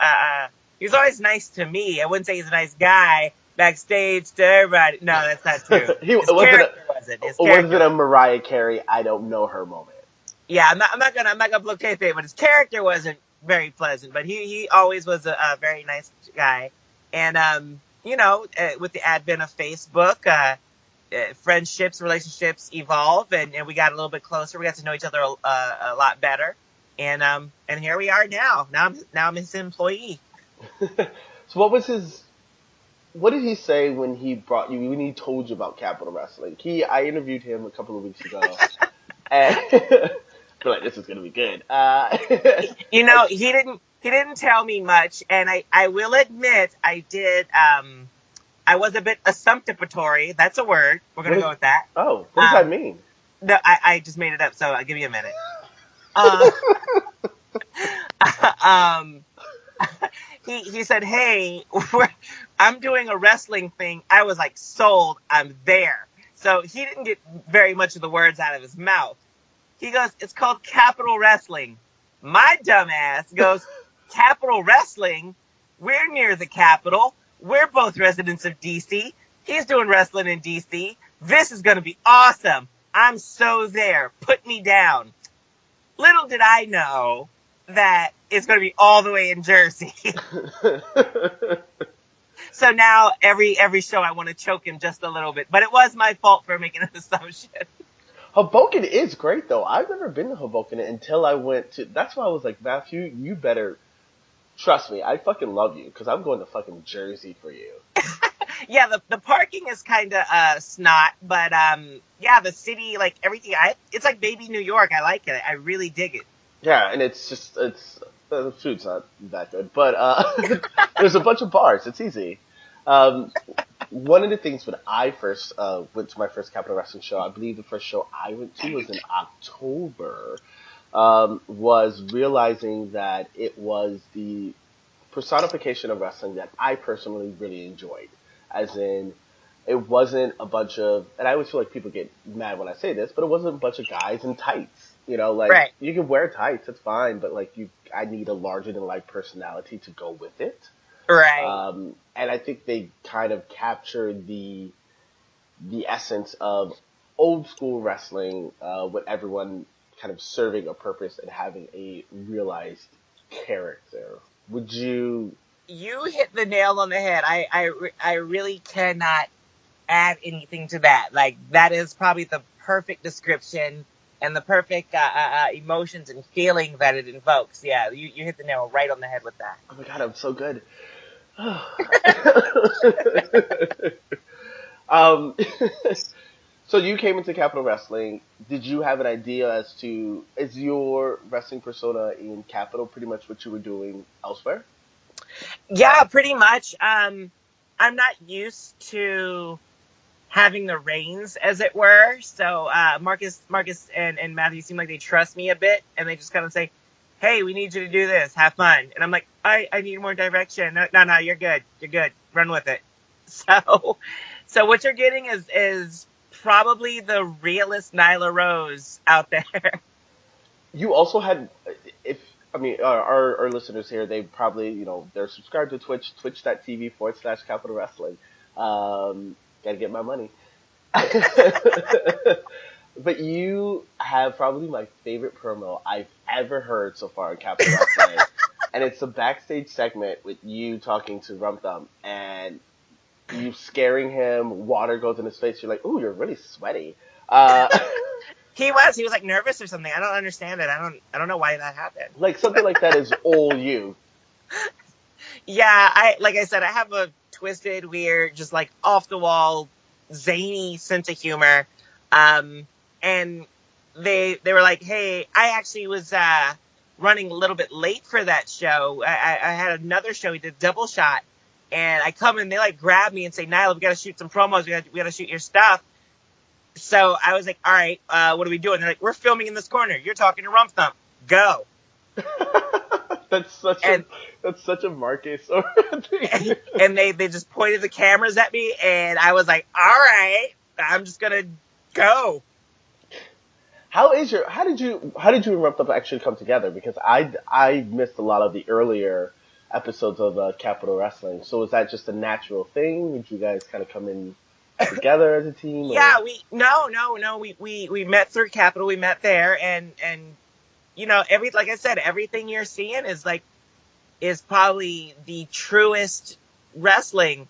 Speaker 5: nice to me. I wouldn't say he's a nice guy backstage to everybody. No, that's not true. His character wasn't.
Speaker 4: Was it a Mariah Carey, I don't know her moment?
Speaker 5: Yeah, I'm not gonna blow kayfabe, but his character wasn't very pleasant. But he always was a very nice guy. And with the advent of Facebook, friendships, relationships evolve, and we got a little bit closer. We got to know each other a lot better. And here we are now. Now I'm his employee.
Speaker 4: So what did he say when he told you about Capital Wrestling? I interviewed him a couple of weeks ago. And I feel like this is gonna be good.
Speaker 5: He didn't tell me much, and I will admit I did. I was a bit assumptory. That's a word. We're gonna go with that.
Speaker 4: Oh, what does that mean?
Speaker 5: No, I just made it up. So I'll give you a minute. He said, "Hey, I'm doing a wrestling thing." I was like, "Sold. I'm there." So he didn't get very much of the words out of his mouth. He goes, "It's called Capital Wrestling." My dumb ass goes, "Capital Wrestling? We're near the Capitol. We're both residents of DC. He's doing wrestling in DC. This is going to be awesome. I'm so there. Put me down. Little did I know that it's going to be all the way in Jersey. So now every show I want to choke him just a little bit. But it was my fault for making an assumption.
Speaker 4: Hoboken is great, though. I've never been to Hoboken until I went to... That's why I was like, Matthew, you better... Trust me, I fucking love you, because I'm going to fucking Jersey for you.
Speaker 5: Yeah, the parking is kind of snot, but yeah, the city, like everything, it's like baby New York. I like it. I really dig it.
Speaker 4: Yeah, and the food's not that good, but there's a bunch of bars. It's easy. One of the things when I first went to my first Capital Wrestling show, I believe the first show I went to was in October, was realizing that it was the personification of wrestling that I personally really enjoyed. As in, it wasn't a bunch of, and I always feel like people get mad when I say this, but it wasn't a bunch of guys in tights. You know, like,
Speaker 5: right.
Speaker 4: You can wear tights, it's fine, but like, I need a larger than life personality to go with it.
Speaker 5: Right.
Speaker 4: And I think they kind of captured the essence of old school wrestling, with everyone kind of serving a purpose and having a realized character. Would you...
Speaker 5: You hit the nail on the head. I really cannot add anything to that. Like, that is probably the perfect description and the perfect emotions and feeling that it invokes. Yeah, you hit the nail right on the head with that.
Speaker 4: Oh my god, I'm so good. So you came into Capital Wrestling. Did you have an idea as to, is your wrestling persona in Capital pretty much what you were doing elsewhere?
Speaker 5: Yeah, pretty much. I'm not used to having the reins, as it were. So Marcus and Matthew seem like they trust me a bit, and they just kind of say, hey, we need you to do this. Have fun. And I'm like, I need more direction. No, you're good. You're good. Run with it. So what you're getting is probably the realest Nyla Rose out there.
Speaker 4: You also had, our listeners here, they probably, they're subscribed to Twitch, twitch.tv/Capital Wrestling. Gotta get my money. But you have probably my favorite promo I've ever heard so far in Capital Wrestling. And it's a backstage segment with you talking to Rum Thumb and you scaring him, water goes in his face, you're like, ooh, you're really sweaty.
Speaker 5: He was like nervous or something. I don't understand it. I don't know why that happened.
Speaker 4: Like something like that is all you.
Speaker 5: Yeah, like I said, I have a twisted, weird, just like off the wall, zany sense of humor. And they were like, hey, I actually was running a little bit late for that show. I had another show, we did Double Shot, and I come in, they like grab me and say, Nyla, we gotta shoot some promos, we gotta shoot your stuff. So I was like, all right, what are we doing? They're like, we're filming in this corner. You're talking to Rump Thump. Go.
Speaker 4: That's such a Marcus thing.
Speaker 5: And they just pointed the cameras at me, and I was like, all right, I'm just gonna go.
Speaker 4: How did you and Rump Thump actually come together? Because I missed a lot of the earlier episodes of Capital Wrestling. So was that just a natural thing? Did you guys kind of come in together as a team?
Speaker 5: Yeah, we met through Capital. We met there, and like I said, everything you're seeing is probably the truest wrestling.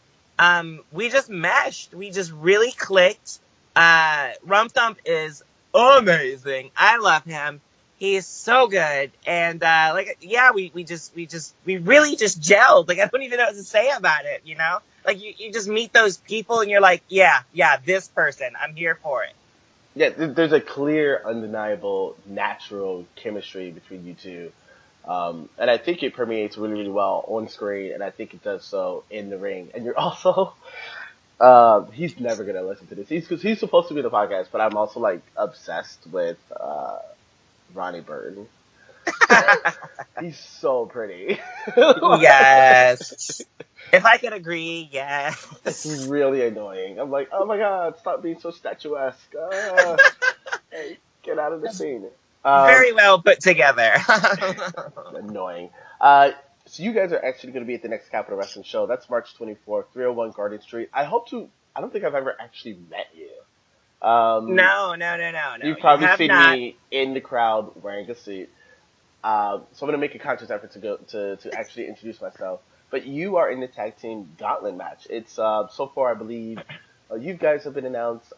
Speaker 5: We just meshed. We just really clicked. Rum Thump is amazing. I love him. He's so good. And we really just gelled. Like, I don't even know what to say about it, Like, you just meet those people and you're like, yeah, this person, I'm here for it.
Speaker 4: Yeah, there's a clear, undeniable, natural chemistry between you two. And I think it permeates really, really well on screen, and I think it does so in the ring. And you're also, he's never going to listen to this. He's supposed to be in the podcast, but I'm also, obsessed with Ronnie Burton. He's so pretty.
Speaker 5: Yes. If I could agree, yes.
Speaker 4: It's really annoying. I'm like, oh my god, stop being so statuesque. Hey, get out of the scene.
Speaker 5: Very well put together.
Speaker 4: Annoying. So you guys are actually going to be at the next Capital Wrestling show. That's March 24th, 301 Garden Street. I don't think I've ever actually met you.
Speaker 5: No.
Speaker 4: You've
Speaker 5: You
Speaker 4: probably
Speaker 5: have
Speaker 4: seen
Speaker 5: not.
Speaker 4: me in the crowd wearing a suit. So I'm going to make a conscious effort to go to actually introduce myself. But you are in the tag team gauntlet match. It's so far I believe you guys have been announced.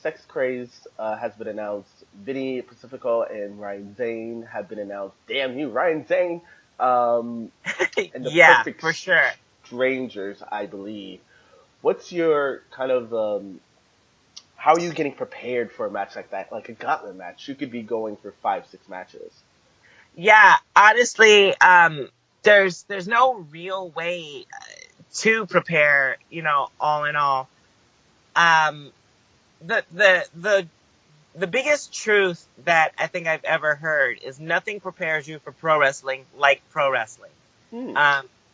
Speaker 4: Sex Craze has been announced. Vinny Pacifico and Ryan Zane have been announced. Damn you, Ryan Zane. And the
Speaker 5: Yeah,
Speaker 4: Perfect
Speaker 5: for sure.
Speaker 4: Strangers, I believe. What's your kind of how are you getting prepared for a match like that, like a gauntlet match? You could be going for 5-6 matches.
Speaker 5: Yeah, honestly, there's no real way to prepare. All in all, um, the biggest truth that I think I've ever heard is nothing prepares you for pro wrestling like pro wrestling.
Speaker 4: Hmm.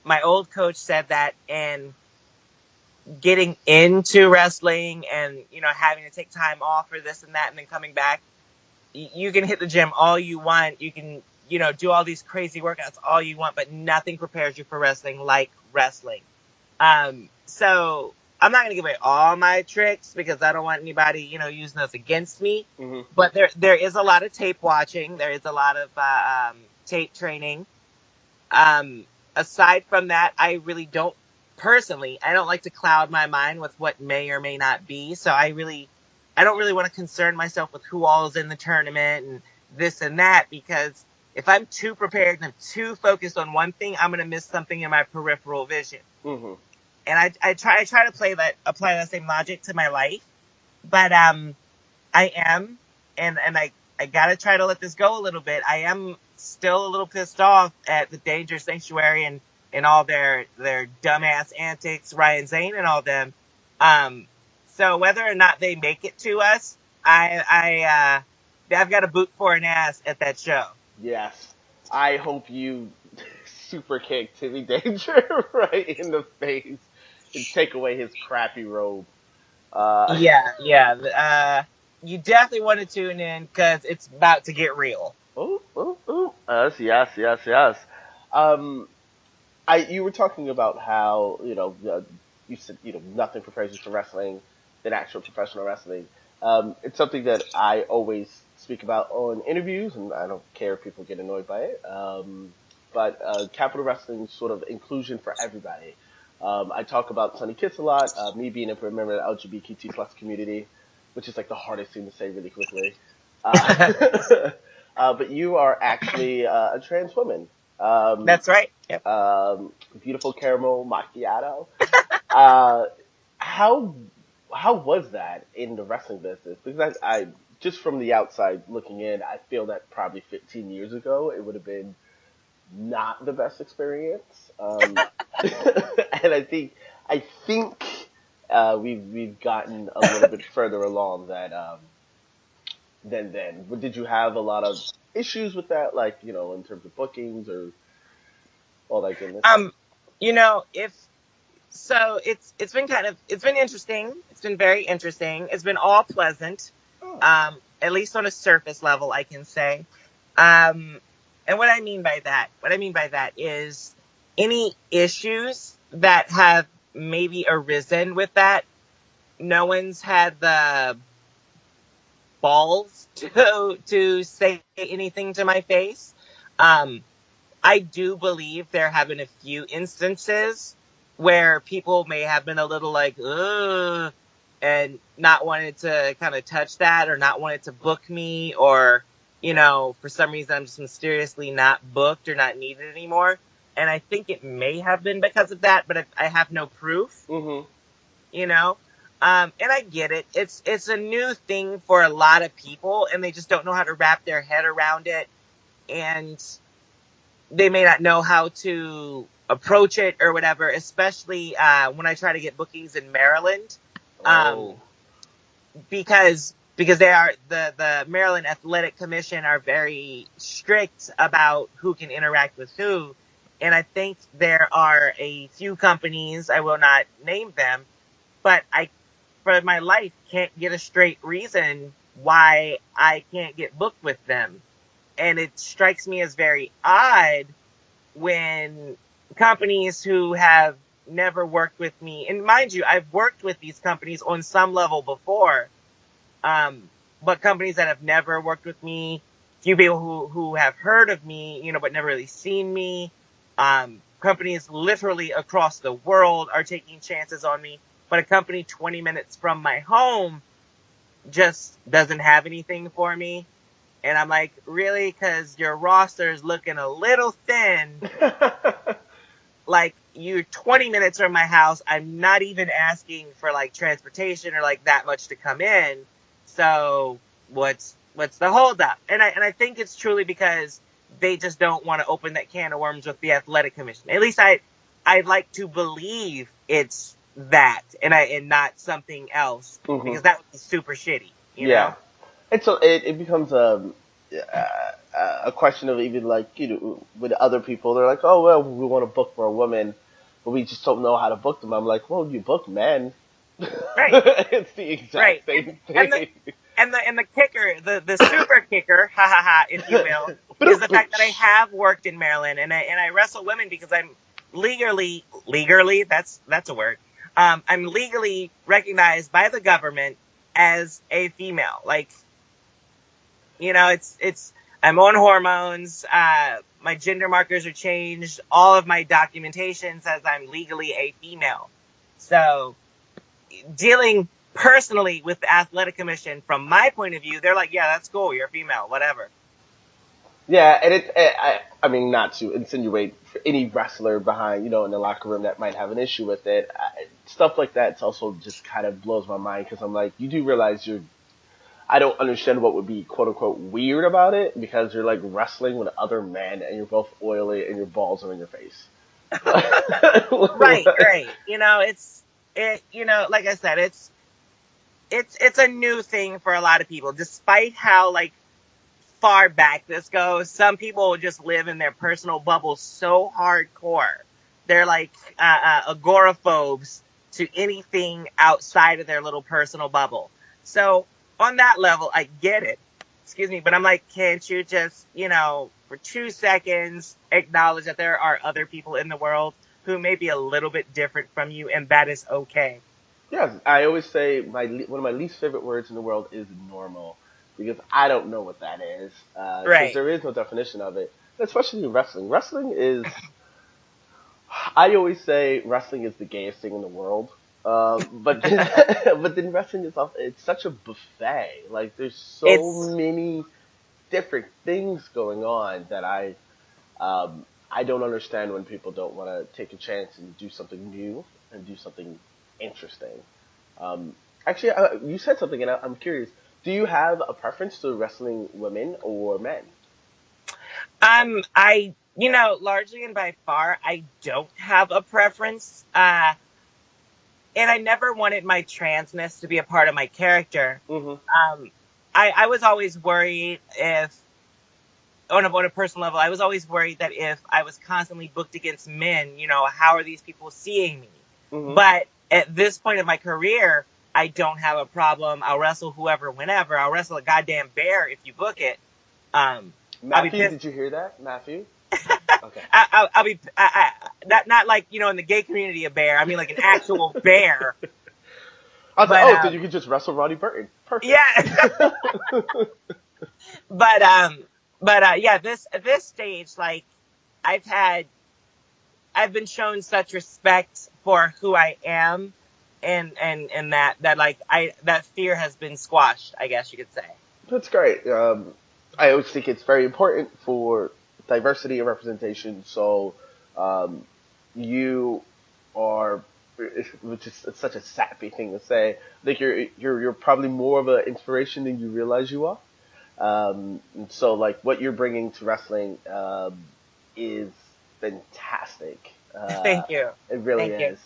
Speaker 5: My old coach said that, and getting into wrestling and having to take time off for this and that and then coming back, you can hit the gym all you want, you can do all these crazy workouts all you want, but nothing prepares you for wrestling like wrestling. So I'm not gonna give away all my tricks because I don't want anybody using those against me.
Speaker 4: Mm-hmm.
Speaker 5: But there is a lot of tape watching, there is a lot of tape training. Aside from that, I really don't like to cloud my mind with what may or may not be. So I don't really want to concern myself with who all is in the tournament and this and that, because if I'm too prepared and I'm too focused on one thing, I'm going to miss something in my peripheral vision.
Speaker 4: Mm-hmm.
Speaker 5: And I try to apply that same logic to my life, but I am, and I got to try to let this go a little bit. I am still a little pissed off at the Danger Sanctuary and all their dumbass antics, Ryan Zane and all them. So whether or not they make it to us, I've got a boot for an ass at that show.
Speaker 4: Yes. I hope you super kick Timmy Danger right in the face and take away his crappy robe.
Speaker 5: Yeah. You definitely want to tune in because it's about to get real.
Speaker 4: Ooh. Yes. You were talking about how, you said, nothing prepares you for wrestling than actual professional wrestling. It's something that I always speak about on interviews, and I don't care if people get annoyed by it. But Capital Wrestling sort of inclusion for everybody. I talk about Sonny Kiss a lot, me being a member of the LGBTQ plus community, which is like the hardest thing to say really quickly. But you are actually a trans woman.
Speaker 5: That's right. Yep.
Speaker 4: Beautiful caramel macchiato. How was that in the wrestling business? Because I just from the outside looking in, I feel that probably 15 years ago it would have been not the best experience. And I think we've gotten a little bit further along than then. Did you have a lot of issues with that, like in terms of bookings or all that goodness?
Speaker 5: It's been interesting. It's been very interesting. It's been all pleasant.
Speaker 4: Oh.
Speaker 5: At least on a surface level, I can say. And what I mean by that is any issues that have maybe arisen with that, no one's had the balls to say anything to my face. I do believe there have been a few instances where people may have been a little like, ugh, and not wanted to kind of touch that or not wanted to book me, or, for some reason I'm just mysteriously not booked or not needed anymore. And I think it may have been because of that, but I have no proof,
Speaker 4: Mm-hmm.
Speaker 5: And I get it. It's a new thing for a lot of people, and they just don't know how to wrap their head around it. And they may not know how to approach it or whatever, especially when I try to get bookings in Maryland. Because they are the Maryland Athletic Commission are very strict about who can interact with who. And I think there are a few companies, I will not name them, but I, for my life, can't get a straight reason why I can't get booked with them. And it strikes me as very odd when companies who have never worked with me, and mind you, I've worked with these companies on some level before, but companies that have never worked with me, few people who have heard of me, but never really seen me, companies literally across the world are taking chances on me, but a company 20 minutes from my home just doesn't have anything for me. And I'm like, really? Because your roster is looking a little thin. Like, you're 20 minutes from my house. I'm not even asking for, like, transportation or, like, that much to come in. So what's the holdup? And I think it's truly because they just don't want to open that can of worms with the athletic commission. At least I'd like to believe it's that and not something else, because that would be super shitty, you know?
Speaker 4: It becomes a question of even like, with other people, they're like, oh, well, we want to book for a woman, but we just don't know how to book them. I'm like, well, you book men.
Speaker 5: Right.
Speaker 4: It's the exact same thing.
Speaker 5: And the kicker, the super kicker, if you will, is the fact that I have worked in Maryland and I wrestle women because I'm legally, that's a word. I'm legally recognized by the government as a female. Like, I'm on hormones. My gender markers are changed. All of my documentation says I'm legally a female. So dealing personally with the athletic commission, from my point of view, they're like, yeah, that's cool. You're a female, whatever.
Speaker 4: Yeah, and I mean, not to insinuate for any wrestler behind, in the locker room that might have an issue with it. Stuff like that, it's also just kind of blows my mind because I'm like, you do realize I don't understand what would be quote unquote weird about it, because you're like wrestling with other men and you're both oily and your balls are in your face.
Speaker 5: Right. Like I said, it's a new thing for a lot of people, despite how like far back this goes. Some people just live in their personal bubble so hardcore. They're like agoraphobes to anything outside of their little personal bubble. So on that level, I get it. Excuse me, but I'm like, can't you just, for 2 seconds acknowledge that there are other people in the world who may be a little bit different from you, and that is okay.
Speaker 4: Yeah, I always say one of my least favorite words in the world is normal, because I don't know what that is. Because there is no definition of it, especially in wrestling. Wrestling is, I always say wrestling is the gayest thing in the world. But then wrestling is it's such a buffet. Like, there's so many different things going on that I don't understand when people don't want to take a chance and do something new and do something interesting. Actually, you said something, and I'm curious. Do you have a preference to wrestling women or men?
Speaker 5: Largely and by far, I don't have a preference. And I never wanted my transness to be a part of my character.
Speaker 4: Mm-hmm.
Speaker 5: I was always worried on a personal level, I was always worried that if I was constantly booked against men, how are these people seeing me?
Speaker 4: Mm-hmm.
Speaker 5: But at this point in my career, I don't have a problem. I'll wrestle whoever, whenever. I'll wrestle a goddamn bear if you book it.
Speaker 4: Matthew, did you hear that? Matthew? Okay.
Speaker 5: I'll be not like, in the gay community a bear. I mean like an actual bear.
Speaker 4: I was like, then you could just wrestle Roddy Burton. Perfect.
Speaker 5: Yeah. But yeah, this stage, like, I've been shown such respect for who I am, and that like that fear has been squashed, I guess you could say.
Speaker 4: That's great. I always think it's very important for diversity and representation. So, you are, which is such a sappy thing to say. I think you're probably more of an inspiration than you realize you are. So like what you're bringing to wrestling, is fantastic.
Speaker 5: Thank you.
Speaker 4: It really
Speaker 5: Thank
Speaker 4: is.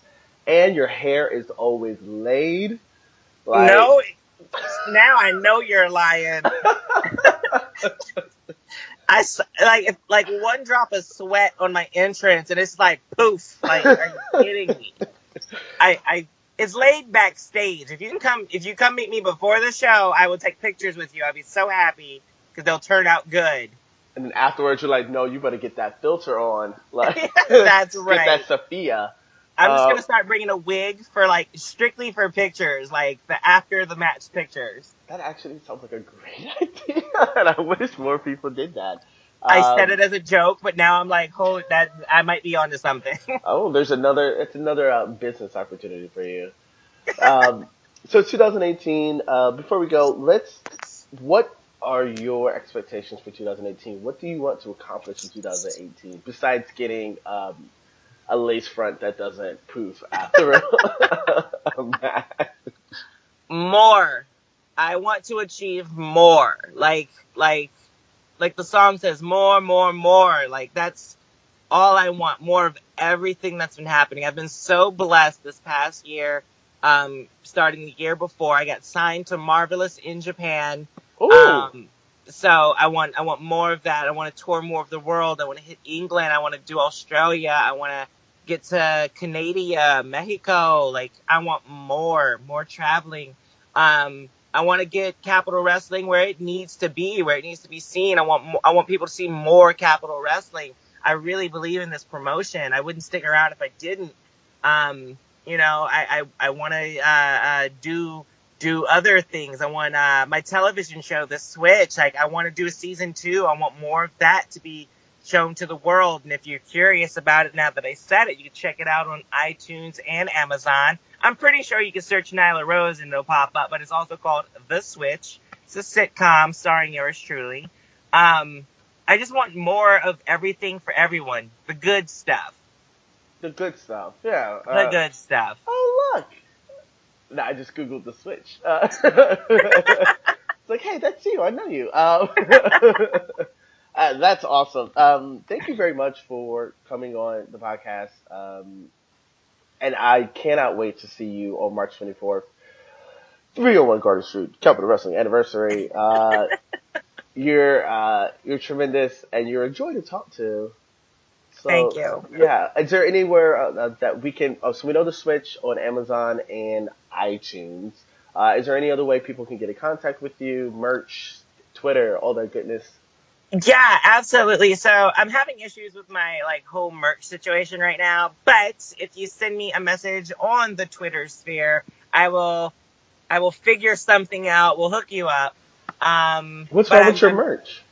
Speaker 4: And your hair is always laid. Like,
Speaker 5: no, now I know you're lying. I like one drop of sweat on my entrance and it's like poof. Like, are you kidding me? It's laid backstage. If you come meet me before the show, I will take pictures with you. I'll be so happy because they'll turn out good.
Speaker 4: And then afterwards, you're like, no, you better get that filter on. Like,
Speaker 5: That's right.
Speaker 4: Get that Sophia.
Speaker 5: I'm just gonna start bringing a wig for like strictly for pictures, like the after the match pictures.
Speaker 4: That actually sounds like a great idea, and I wish more people did that.
Speaker 5: I said it as a joke, but now I'm like, hold that, I might be onto something.
Speaker 4: Oh, it's another business opportunity for you. So 2018. Before we go, what are your expectations for 2018? What do you want to accomplish in 2018 besides getting a lace front that doesn't poof after a match?
Speaker 5: More. I want to achieve more. Like the song says, more, more, more. Like, that's all I want. More of everything that's been happening. I've been so blessed this past year. Starting the year before, I got signed to Marvelous in Japan.
Speaker 4: Ooh.
Speaker 5: So I want more of that. I want to tour more of the world. I want to hit England. I want to do Australia. I want to get to Canada, Mexico. Like, I want more traveling. I want to get Capital Wrestling where it needs to be seen. I want people to see more Capital Wrestling. I really believe in this promotion. I wouldn't stick around if I didn't. I want to do other things. I want my television show, The Switch. Like, I want to do a season 2. I want more of that to be shown to the world. And if you're curious about it, now that I said it, you can check it out on iTunes and Amazon. I'm pretty sure you can search Nyla Rose and it'll pop up, but it's also called The Switch. It's a sitcom starring yours truly. I just want more of everything for everyone. The good stuff.
Speaker 4: The good stuff, yeah.
Speaker 5: The good stuff.
Speaker 4: Oh, look. No, I just Googled The Switch. It's like, hey, that's you. I know you. That's awesome. Thank you very much for coming on the podcast. And I cannot wait to see you on March 24th. 301 Garden Street, Capital Wrestling Anniversary. You're tremendous, and you're a joy to talk to. So,
Speaker 5: thank you.
Speaker 4: Yeah. Is there anywhere that we can... Oh, so we know The Switch on Amazon and iTunes. Is there any other way people can get in contact with you? Merch, Twitter, all that goodness?
Speaker 5: Yeah, absolutely. So I'm having issues with my whole merch situation right now, but if you send me a message on the Twitter sphere, I will figure something out. We'll hook you up.
Speaker 4: What's wrong with your merch?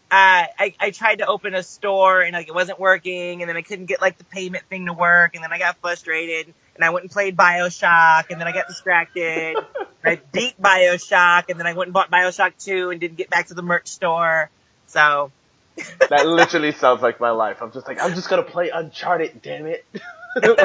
Speaker 5: I tried to open a store and it wasn't working, and then I couldn't get the payment thing to work, and then I got frustrated and I went and played BioShock, and then I got distracted. I beat BioShock, and then I went and bought BioShock 2 and didn't get back to the merch store. So
Speaker 4: that literally sounds like my life. I'm just gonna play Uncharted, damn it. So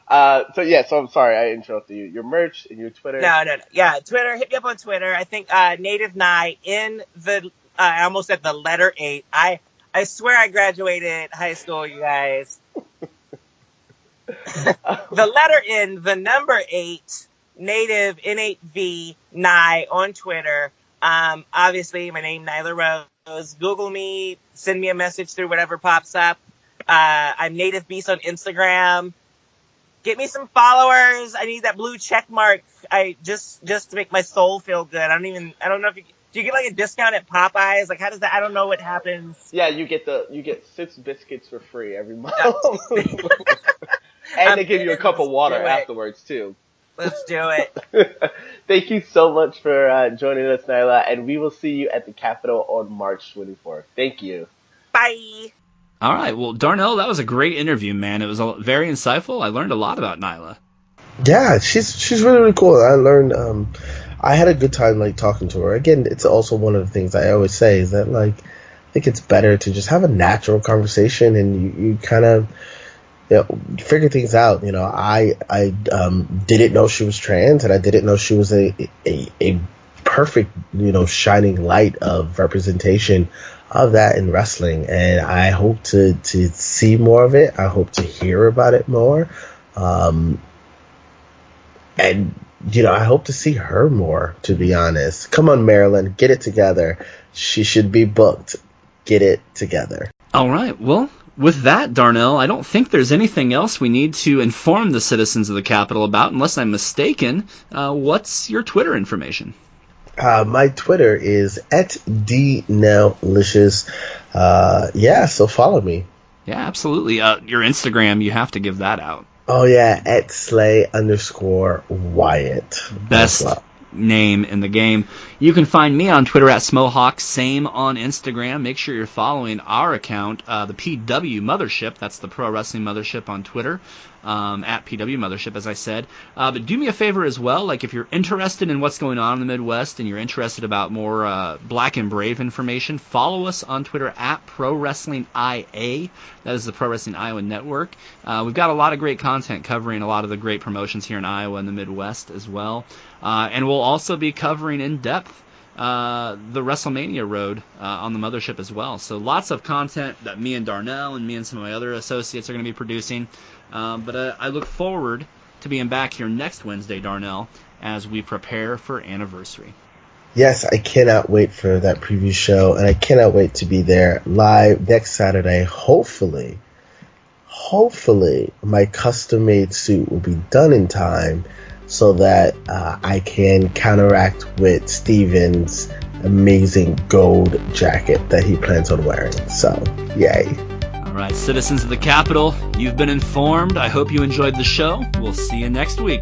Speaker 4: I'm sorry I interrupted you. Your merch and your Twitter.
Speaker 5: No. Yeah, Twitter. Hit me up on Twitter. I think Native Nye in the. I almost said the letter 8. I swear I graduated high school, you guys. The letter N, the number 8, Native N8V Nye on Twitter. Obviously, my name, Nyla Rose. Google me, send me a message through whatever pops up. I'm Native Beast on Instagram. Get me some followers. I need that blue check mark. Just to make my soul feel good. I don't know if do you get a discount at Popeyes? How does that? I don't know what happens.
Speaker 4: Yeah, you get 6 biscuits for free every month. And they give you a cup of water afterwards too.
Speaker 5: Let's do it.
Speaker 4: Thank you so much for joining us, Nyla, and we will see you at the Capitol on March 24th. Thank you.
Speaker 5: Bye.
Speaker 2: All right. Well, Darnell, that was a great interview, man. It was very insightful. I learned a lot about Nyla.
Speaker 3: Yeah, she's really, really cool. I learned, I had a good time, talking to her. Again, it's also one of the things I always say is that, I think it's better to just have a natural conversation and you kind of, figure things out. I didn't know she was trans, and I didn't know she was a perfect, shining light of representation of that in wrestling. And I hope to see more of it. I hope to hear about it more. And I hope to see her more, to be honest. Come on, Maryland, get it together. She should be booked. Get it together.
Speaker 2: All right. Well, with that, Darnell, I don't think there's anything else we need to inform the citizens of the Capitol about, unless I'm mistaken. What's your Twitter information?
Speaker 3: My Twitter is at DNellicious. So follow me.
Speaker 2: Yeah, absolutely. Your Instagram, you have to give that out.
Speaker 3: Oh, yeah, at Slay_Wyatt.
Speaker 2: Best name in the game. You can find me on Twitter at Smohawk, same on Instagram. Make sure you're following our account, the PW Mothership. That's the Pro Wrestling Mothership on Twitter, at PW Mothership, as I said. But do me a favor as well, like if you're interested in what's going on in the Midwest and you're interested about more Black and Brave information, follow us on Twitter at Pro Wrestling IA. That is the Pro Wrestling Iowa Network. We've got a lot of great content covering a lot of the great promotions here in Iowa and the Midwest as well. And we'll also be covering in depth the WrestleMania road on the Mothership as well. So lots of content that me and Darnell and me and some of my other associates are going to be producing. But I look forward to being back here next Wednesday, Darnell, as we prepare for Anniversary.
Speaker 3: Yes, I cannot wait for that preview show, and I cannot wait to be there live next Saturday. Hopefully, my custom-made suit will be done in time so that I can counteract with Steven's amazing gold jacket that he plans on wearing. So, yay.
Speaker 2: All right, citizens of the Capitol, you've been informed. I hope you enjoyed the show. We'll see you next week.